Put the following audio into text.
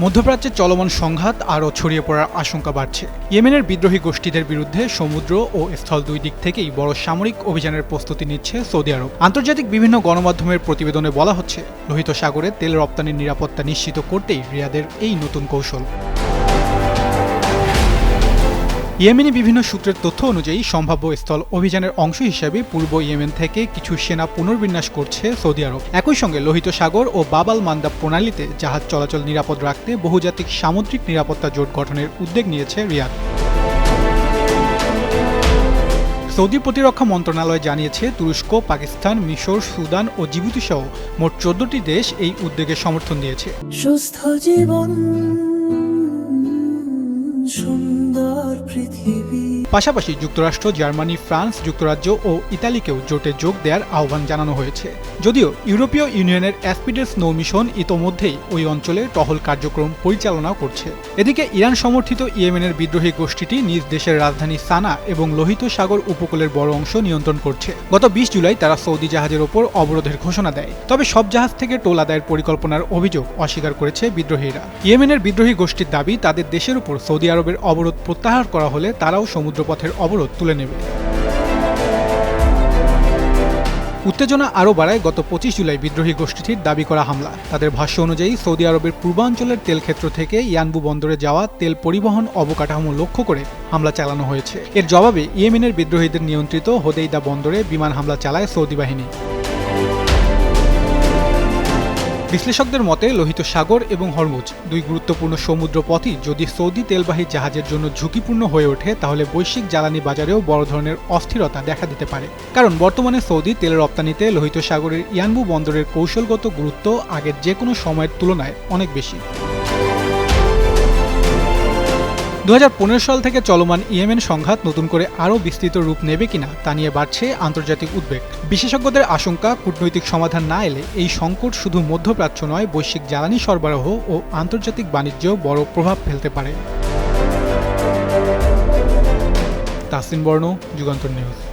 মধ্যপ্রাচ্যে চলমান সংঘাত আরও ছড়িয়ে পড়ার আশঙ্কা বাড়ছে। ইয়েমেনের বিদ্রোহী গোষ্ঠীদের বিরুদ্ধে সমুদ্র ও স্থল দুই দিক থেকেই বড় সামরিক অভিযানের প্রস্তুতি নিচ্ছে সৌদি আরব। আন্তর্জাতিক বিভিন্ন গণমাধ্যমের প্রতিবেদনে বলা হচ্ছে, লোহিত সাগরে তেল রপ্তানির নিরাপত্তা নিশ্চিত করতেই রিয়াদের এই নতুন কৌশল। ইয়েমেনি বিভিন্ন সূত্রের তথ্য অনুযায়ী সম্ভাব্য স্থল অভিযানের অংশ হিসেবে পূর্ব ইয়েমেন থেকে কিছু সেনা পুনর্বিন্যাস করছে সৌদি আরব। একই সঙ্গে লোহিত সাগর ও বাব আল মান্দাব প্রণালীতে জাহাজ চলাচল নিরাপদ রাখতে বহুজাতিক সামুদ্রিক নিরাপত্তা জোট গঠনের উদ্যোগ নিয়েছে রিয়াদ। সৌদি প্রতিরক্ষা মন্ত্রণালয় জানিয়েছে, তুরস্ক, পাকিস্তান, মিশর, সুদান ও জিবুতি সহ মোট 14টি দেশ এই উদ্যোগে সমর্থন দিয়েছে। সুস্থ জীবন, সুন্দর পৃথিবী। পাশাপাশি যুক্তরাষ্ট্র, জার্মানি, ফ্রান্স, যুক্তরাজ্য ও ইতালিকেও জোটে যোগ দেওয়ার আহ্বান জানানো হয়েছে। যদিও ইউরোপীয় ইউনিয়নের অ্যাসপিডেস নৌ মিশন ইতোমধ্যেই ওই অঞ্চলে টহল কার্যক্রম পরিচালনা করছে। এদিকে ইরান সমর্থিত ইয়েমেনের বিদ্রোহী গোষ্ঠীটি নিজ দেশের রাজধানী সানা এবং লোহিত সাগর উপকূলের বড় অংশ নিয়ন্ত্রণ করছে। গত 20 জুলাই তারা সৌদি জাহাজের ওপর অবরোধের ঘোষণা দেয়। তবে সব জাহাজ থেকে টোল আদায়ের পরিকল্পনার অভিযোগ অস্বীকার করেছে বিদ্রোহীরা। ইয়েমেনের বিদ্রোহী গোষ্ঠীর দাবি, তাদের দেশের উপর সৌদি আরবের অবরোধ প্রত্যাহার করা হলে তারাও সমুদ্রপথের অবরোধ তুলে নেবে। উত্তেজনা আরও বাড়ায় গত 25 জুলাই বিদ্রোহী গোষ্ঠীটির দাবি করা হামলা। তাদের ভাষ্য অনুযায়ী সৌদি আরবের পূর্বাঞ্চলের তেলক্ষেত্র থেকে ইয়ানবু বন্দরে যাওয়া তেল পরিবহন অবকাঠামো লক্ষ্য করে হামলা চালানো হয়েছে। এর জবাবে ইয়েমেনের বিদ্রোহীদের নিয়ন্ত্রিত হোদেইদা বন্দরে বিমান হামলা চালায় সৌদি বাহিনী। বিশ্লেষকদের মতে, লোহিত সাগর এবং হরমুজ দুই গুরুত্বপূর্ণ সমুদ্র পথই যদি সৌদি তেলবাহী জাহাজের জন্য ঝুঁকিপূর্ণ হয়ে ওঠে, তাহলে বৈশ্বিক জ্বালানি বাজারেও বড় ধরনের অস্থিরতা দেখা দিতে পারে। কারণ বর্তমানে সৌদি তেল রপ্তানিতে লোহিত সাগরের ইয়ানবু বন্দরের কৌশলগত গুরুত্ব আগের যে কোনো সময়ের তুলনায় অনেক বেশি। 2015 সাল থেকে চলমান ইয়েমেন সংঘাত নতুন করে আরও বিস্তৃত রূপ নেবে কিনা তা নিয়ে বাড়ছে আন্তর্জাতিক উদ্বেগ। বিশেষজ্ঞদের আশঙ্কা, কূটনৈতিক সমাধান না এলে এই সংকট শুধু মধ্যপ্রাচ্য নয়, বৈশ্বিক জ্বালানি সরবরাহ ও আন্তর্জাতিক বাণিজ্যেও বড় প্রভাব ফেলতে পারে। তাসিন বর্ণ, যুগান্তর নিউজ।